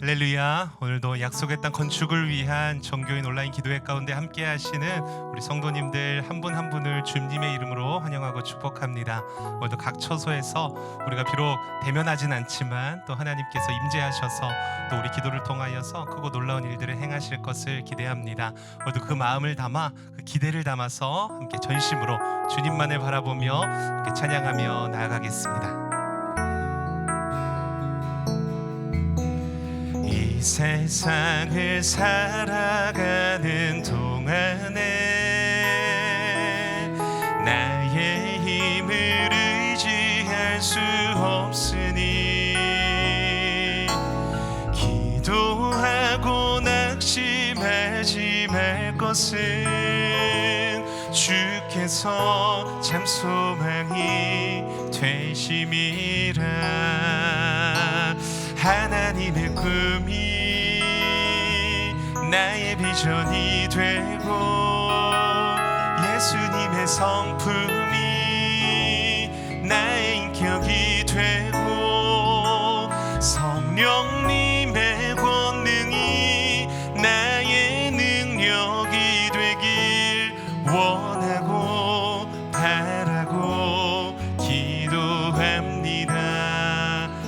할렐루야. 오늘도 약속의 땅 건축을 위한 정교인 온라인 기도회 가운데 함께 하시는 우리 성도님들 한 분 한 분을 주님의 이름으로 환영하고 축복합니다. 오늘도 각 처소에서 우리가 비록 대면하진 않지만 또 하나님께서 임재하셔서 또 우리 기도를 통하여서 크고 놀라운 일들을 행하실 것을 기대합니다. 오늘도 그 마음을 담아 그 기대를 담아서 함께 전심으로 주님만을 바라보며 함께 찬양하며 나아가겠습니다. 이 세상을 살아가는 동안에 나의 힘을 의지할 수 없으니 기도하고 낙심하지 말 것은 주께서 참 소망이 되심이라. 하나님의 꿈이 나의 비전이 되고 예수님의 성품이 나의 인격이 되고 성령님의 권능이 나의 능력이 되길 원하고 바라고 기도합니다.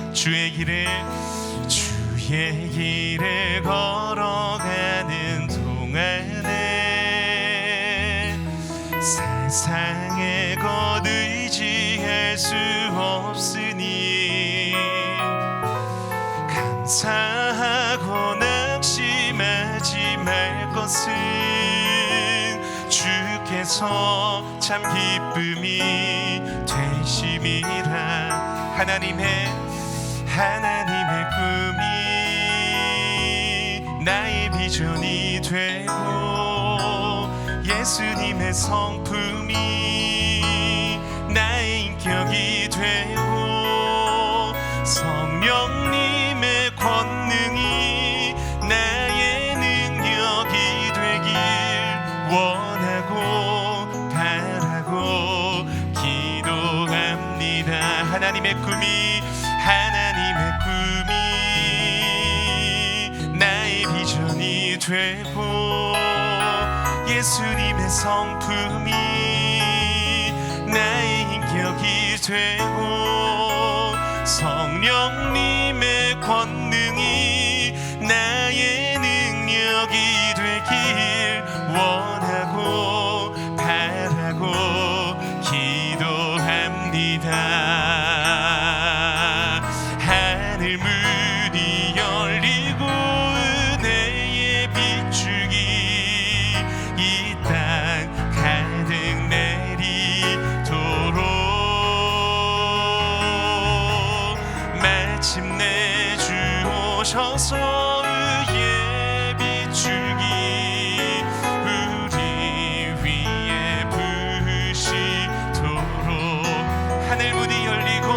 주의 길을 걸어가는 동안에 세상의 것 의지할 수 없으니 감사하고 낙심하지 말 것은 주께서 참 기쁨이 되심이라. 하나님의 꿈이 나의 비전이 되고 예수님의 성품이 나의 인격이 되고 성령님의 권능이 나의 능력이 되길 원하고 바라고 기도합니다. 하나님의 꿈이 나의 비전이 되고 예수님의 성품이 나의 인격이 되고 성령님의 권능이 나의 능력이 되길 원하고 바라고 기도합니다. 하늘 문이 열리고 은혜의 비추기 이 땅 가득 내리도록 마침내 주 오셔서 의의 비추기 우리 위에 부으시도록 하늘 문이 열리고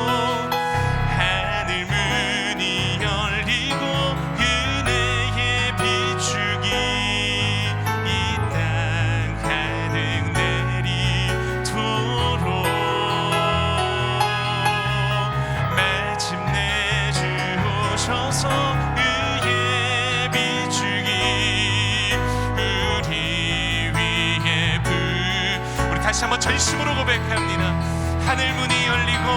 의의 비추기 우리 위에 우리 다시 한번 전심으로 고백합니다. 하늘 문이 열리고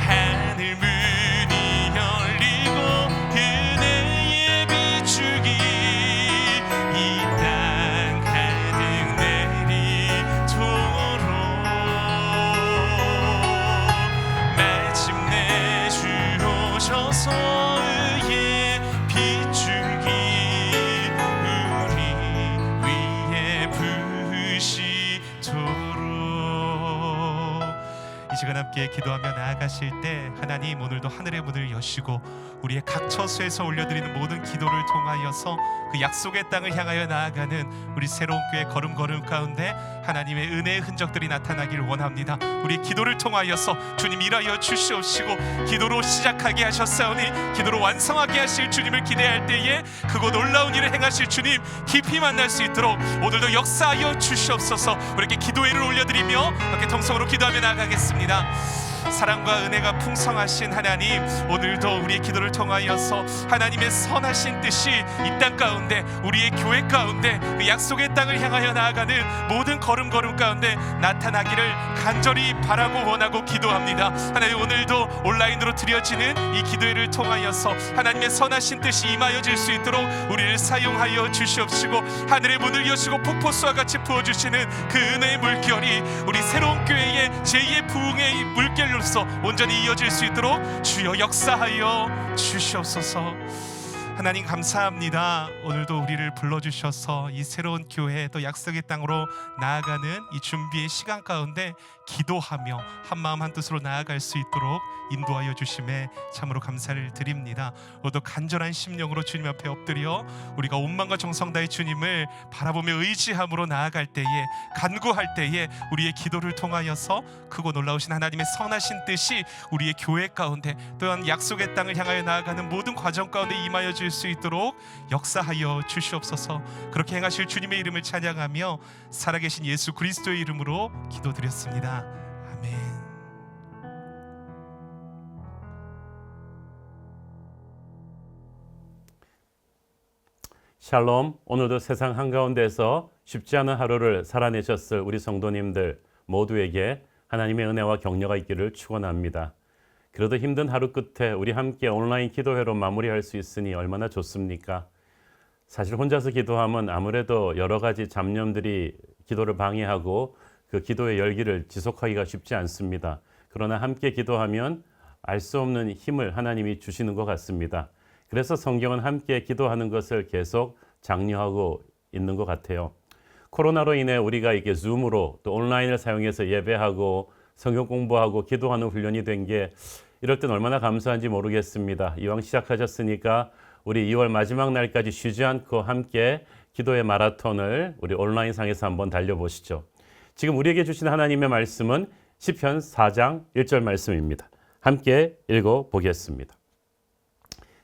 하늘 문이 열리고 은혜의 비추기 이 땅 가득 내리도록 마침내 주 오셔서 이 시간 함께 기도하며 나아가실 때 하나님 오늘도 하늘의 문을 여시고 우리의 각 처소에서 올려드리는 모든 기도를 통하여서 그 약속의 땅을 향하여 나아가는 우리 새로운 교회 걸음걸음 가운데 하나님의 은혜의 흔적들이 나타나길 원합니다. 우리 기도를 통하여서 주님 일하여 주시옵시고 기도로 시작하게 하셨사오니 기도로 완성하게 하실 주님을 기대할 때에 크고 놀라운 일을 행하실 주님 깊이 만날 수 있도록 오늘도 역사하여 주시옵소서. 우리에게 기도회를 올려드리며 함께 통성으로 기도하며 나아가겠습니다. 사랑과 은혜가 풍성하신 하나님, 오늘도 우리의 기도를 통하여서 하나님의 선하신 뜻이 이 땅 가운데, 우리의 교회 가운데, 그 약속의 땅을 향하여 나아가는 모든 걸음걸음 가운데 나타나기를 간절히 바라고 원하고 기도합니다. 하나님, 오늘도 온라인으로 드려지는 이 기도회를 통하여서 하나님의 선하신 뜻이 임하여질 수 있도록 우리를 사용하여 주시옵시고, 하늘의 문을 여시고 폭포수와 같이 부어주시는 그 은혜의 물결이 우리 새로운 교회의 제2의 부흥의 물결로서 온전히 이어질 수 있도록 주여 역사하여 주시옵소서. 하나님 감사합니다. 오늘도 우리를 불러주셔서 이 새로운 교회 또 약속의 땅으로 나아가는 이 준비의 시간 가운데 기도하며 한마음 한뜻으로 나아갈 수 있도록 인도하여 주심에 참으로 감사를 드립니다. 오늘도 간절한 심령으로 주님 앞에 엎드려 우리가 온 마음과 정성 다해 주님을 바라보며 의지함으로 나아갈 때에, 간구할 때에 우리의 기도를 통하여서 크고 놀라우신 하나님의 선하신 뜻이 우리의 교회 가운데 또한 약속의 땅을 향하여 나아가는 모든 과정 가운데 임하여 줄 수 있도록 역사하여 주시옵소서. 그렇게 행하실 주님의 이름을 찬양하며 살아계신 예수 그리스도의 이름으로 기도드렸습니다. 아멘. 샬롬. 오늘도 세상 한가운데서 쉽지 않은 하루를 살아내셨을 우리 성도님들 모두에게 하나님의 은혜와 격려가 있기를 축원합니다. 그래도 힘든 하루 끝에 우리 함께 온라인 기도회로 마무리할 수 있으니 얼마나 좋습니까? 사실 혼자서 기도하면 아무래도 여러 가지 잡념들이 기도를 방해하고 그 기도의 열기를 지속하기가 쉽지 않습니다. 그러나 함께 기도하면 알 수 없는 힘을 하나님이 주시는 것 같습니다. 그래서 성경은 함께 기도하는 것을 계속 장려하고 있는 것 같아요. 코로나로 인해 우리가 이렇게 줌으로 또 온라인을 사용해서 예배하고 성경 공부하고 기도하는 훈련이 된 게 이럴 땐 얼마나 감사한지 모르겠습니다. 이왕 시작하셨으니까 우리 2월 마지막 날까지 쉬지 않고 함께 기도의 마라톤을 우리 온라인상에서 한번 달려보시죠. 지금 우리에게 주신 하나님의 말씀은 시편 4장 1절 말씀입니다. 함께 읽어보겠습니다.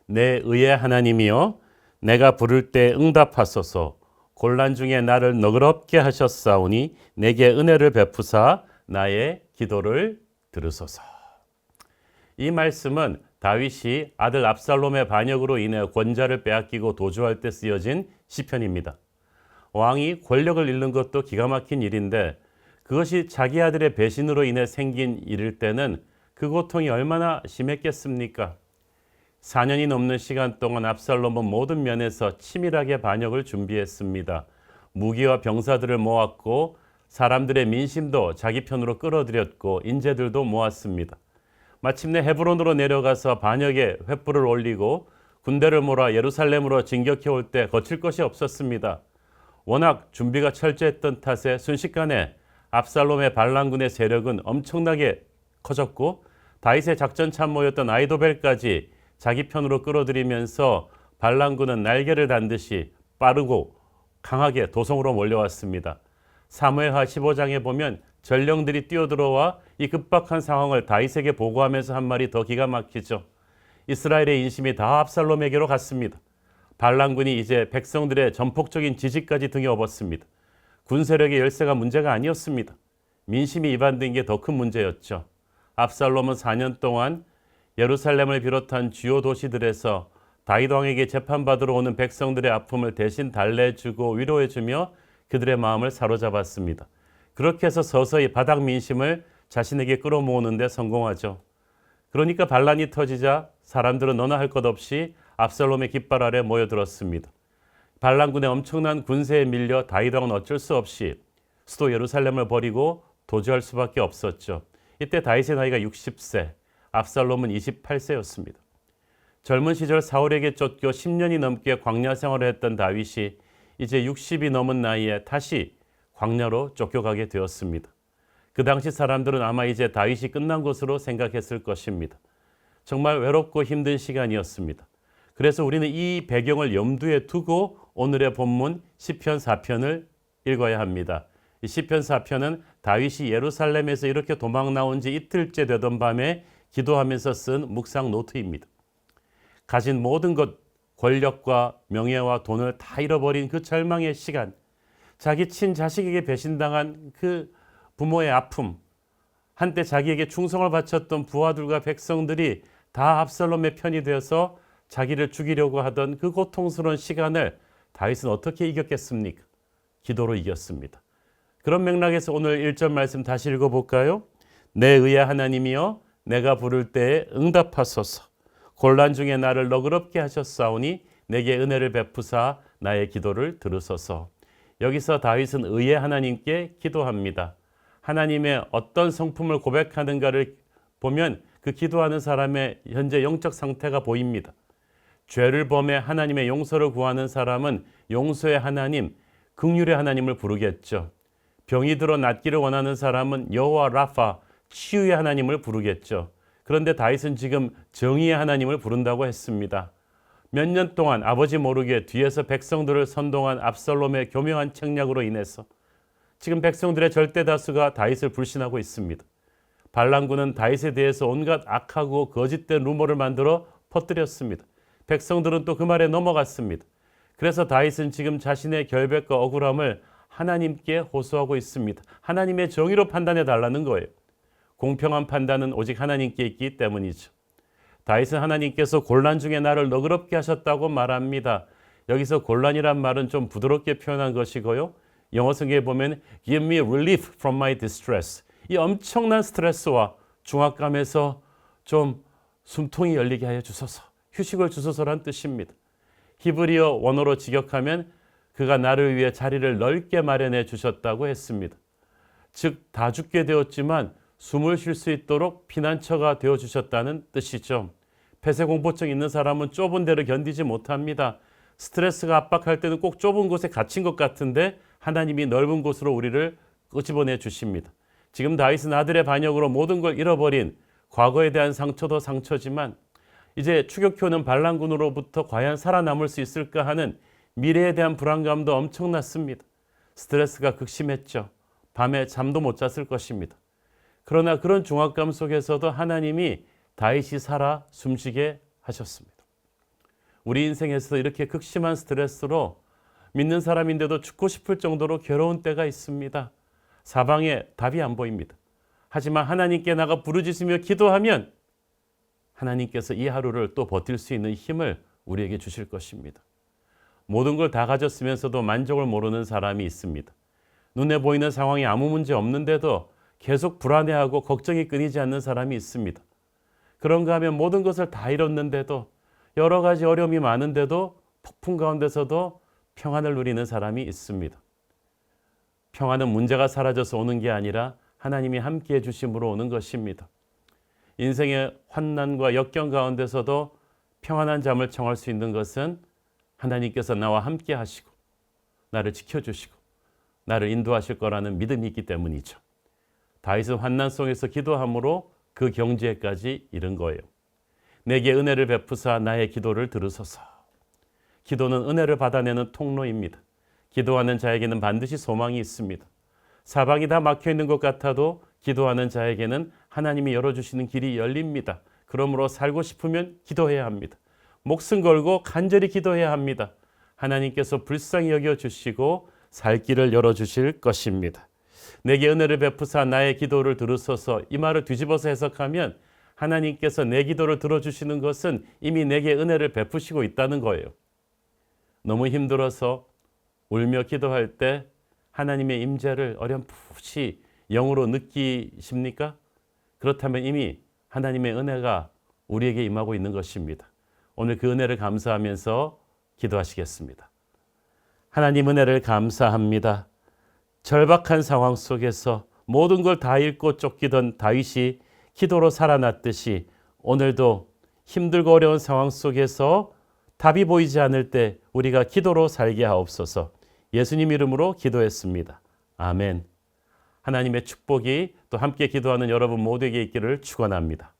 내 의의 하나님이여, 내가 부를 때 응답하소서. 곤란 중에 나를 너그럽게 하셨사오니 내게 은혜를 베푸사 나의 기도를 들으소서. 이 말씀은 다윗이 아들 압살롬의 반역으로 인해 권좌를 빼앗기고 도주할 때 쓰여진 시편입니다. 왕이 권력을 잃는 것도 기가 막힌 일인데 그것이 자기 아들의 배신으로 인해 생긴 일일 때는 그 고통이 얼마나 심했겠습니까? 4년이 넘는 시간 동안 압살롬은 모든 면에서 치밀하게 반역을 준비했습니다. 무기와 병사들을 모았고 사람들의 민심도 자기 편으로 끌어들였고 인재들도 모았습니다. 마침내 헤브론으로 내려가서 반역에 횃불을 올리고 군대를 몰아 예루살렘으로 진격해 올 때 거칠 것이 없었습니다. 워낙 준비가 철저했던 탓에 순식간에 압살롬의 반란군의 세력은 엄청나게 커졌고 다윗의 작전 참모였던 아히도벨까지 자기 편으로 끌어들이면서 반란군은 날개를 단 듯이 빠르고 강하게 도성으로 몰려왔습니다. 사무엘하 15장에 보면 전령들이 뛰어들어와 이 급박한 상황을 다윗에게 보고하면서 한 말이 더 기가 막히죠. 이스라엘의 인심이 다 압살롬에게로 갔습니다. 반란군이 이제 백성들의 전폭적인 지지까지 등에 업었습니다. 군세력의 열세가 문제가 아니었습니다. 민심이 이반된 게 더 큰 문제였죠. 압살롬은 4년 동안 예루살렘을 비롯한 주요 도시들에서 다윗 왕에게 재판받으러 오는 백성들의 아픔을 대신 달래주고 위로해주며 그들의 마음을 사로잡았습니다. 그렇게 해서 서서히 바닥 민심을 자신에게 끌어모으는 데 성공하죠. 그러니까 반란이 터지자 사람들은 너나 할 것 없이 압살롬의 깃발 아래 모여들었습니다. 반란군의 엄청난 군세에 밀려 다윗 왕은 어쩔 수 없이 수도 예루살렘을 버리고 도주할 수밖에 없었죠. 이때 다윗의 나이가 60세, 압살롬은 28세였습니다. 젊은 시절 사울에게 쫓겨 10년이 넘게 광야 생활을 했던 다윗이 이제 60이 넘은 나이에 다시 광야로 쫓겨가게 되었습니다. 그 당시 사람들은 아마 이제 다윗이 끝난 것으로 생각했을 것입니다. 정말 외롭고 힘든 시간이었습니다. 그래서 우리는 이 배경을 염두에 두고 오늘의 본문 시편 4편을 읽어야 합니다. 이 시편 4편은 다윗이 예루살렘에서 이렇게 도망 나온 지 이틀째 되던 밤에 기도하면서 쓴 묵상 노트입니다. 가진 모든 것, 권력과 명예와 돈을 다 잃어버린 그 절망의 시간, 자기 친자식에게 배신당한 그 부모의 아픔, 한때 자기에게 충성을 바쳤던 부하들과 백성들이 다 압살롬의 편이 되어서 자기를 죽이려고 하던 그 고통스러운 시간을 다윗은 어떻게 이겼겠습니까? 기도로 이겼습니다. 그런 맥락에서 오늘 1절 말씀 다시 읽어볼까요? 내 의의 하나님이여 내가 부를 때에 응답하소서. 곤란 중에 나를 너그럽게 하셨사오니 내게 은혜를 베푸사 나의 기도를 들으소서. 여기서 다윗은 의의 하나님께 기도합니다. 하나님의 어떤 성품을 고백하는가를 보면 그 기도하는 사람의 현재 영적 상태가 보입니다. 죄를 범해 하나님의 용서를 구하는 사람은 용서의 하나님, 긍휼의 하나님을 부르겠죠. 병이 들어 낫기를 원하는 사람은 여호와 라파, 치유의 하나님을 부르겠죠. 그런데 다윗은 지금 정의의 하나님을 부른다고 했습니다. 몇 년 동안 아버지 모르게 뒤에서 백성들을 선동한 압살롬의 교묘한 책략으로 인해서 지금 백성들의 절대 다수가 다윗을 불신하고 있습니다. 반란군은 다윗에 대해서 온갖 악하고 거짓된 루머를 만들어 퍼뜨렸습니다. 백성들은 또 그 말에 넘어갔습니다. 그래서 다윗은 지금 자신의 결백과 억울함을 하나님께 호소하고 있습니다. 하나님의 정의로 판단해 달라는 거예요. 공평한 판단은 오직 하나님께 있기 때문이죠. 다윗은 하나님께서 곤란 중에 나를 너그럽게 하셨다고 말합니다. 여기서 곤란이란 말은 좀 부드럽게 표현한 것이고요. 영어 성경에 보면 Give me relief from my distress. 이 엄청난 스트레스와 중압감에서 좀 숨통이 열리게 하여 주소서. 휴식을 주소서란 뜻입니다. 히브리어 원어로 직역하면 그가 나를 위해 자리를 넓게 마련해 주셨다고 했습니다. 즉 다 죽게 되었지만 숨을 쉴 수 있도록 피난처가 되어 주셨다는 뜻이죠. 폐쇄공포증 있는 사람은 좁은 데를 견디지 못합니다. 스트레스가 압박할 때는 꼭 좁은 곳에 갇힌 것 같은데 하나님이 넓은 곳으로 우리를 끄집어내 주십니다. 지금 다윗은 아들의 반역으로 모든 걸 잃어버린 과거에 대한 상처도 상처지만 이제 추격해오는 반란군으로부터 과연 살아남을 수 있을까 하는 미래에 대한 불안감도 엄청났습니다. 스트레스가 극심했죠. 밤에 잠도 못 잤을 것입니다. 그러나 그런 중압감 속에서도 하나님이 다윗이 살아 숨쉬게 하셨습니다. 우리 인생에서 이렇게 극심한 스트레스로 믿는 사람인데도 죽고 싶을 정도로 괴로운 때가 있습니다. 사방에 답이 안 보입니다. 하지만 하나님께 나가 부르짖으며 기도하면 하나님께서 이 하루를 또 버틸 수 있는 힘을 우리에게 주실 것입니다. 모든 걸 다 가졌으면서도 만족을 모르는 사람이 있습니다. 눈에 보이는 상황이 아무 문제 없는데도 계속 불안해하고 걱정이 끊이지 않는 사람이 있습니다. 그런가 하면 모든 것을 다 잃었는데도 여러 가지 어려움이 많은데도 폭풍 가운데서도 평안을 누리는 사람이 있습니다. 평안은 문제가 사라져서 오는 게 아니라 하나님이 함께해 주심으로 오는 것입니다. 인생의 환난과 역경 가운데서도 평안한 잠을 청할 수 있는 것은 하나님께서 나와 함께 하시고 나를 지켜주시고 나를 인도하실 거라는 믿음이 있기 때문이죠. 다윗은 환난 속에서 기도함으로 그 경지에까지 이른 거예요. 내게 은혜를 베푸사 나의 기도를 들으소서. 기도는 은혜를 받아내는 통로입니다. 기도하는 자에게는 반드시 소망이 있습니다. 사방이 다 막혀 있는 것 같아도 기도하는 자에게는 하나님이 열어주시는 길이 열립니다. 그러므로 살고 싶으면 기도해야 합니다. 목숨 걸고 간절히 기도해야 합니다. 하나님께서 불쌍히 여겨주시고 살 길을 열어주실 것입니다. 내게 은혜를 베푸사 나의 기도를 들으소서. 이 말을 뒤집어서 해석하면 하나님께서 내 기도를 들어주시는 것은 이미 내게 은혜를 베푸시고 있다는 거예요. 너무 힘들어서 울며 기도할 때 하나님의 임재를 어렴풋이 영으로 느끼십니까? 그렇다면 이미 하나님의 은혜가 우리에게 임하고 있는 것입니다. 오늘 그 은혜를 감사하면서 기도하시겠습니다. 하나님 은혜를 감사합니다. 절박한 상황 속에서 모든 걸 다 잃고 쫓기던 다윗이 기도로 살아났듯이 오늘도 힘들고 어려운 상황 속에서 답이 보이지 않을 때 우리가 기도로 살게 하옵소서. 예수님 이름으로 기도했습니다. 아멘. 하나님의 축복이 또 함께 기도하는 여러분 모두에게 있기를 축원합니다.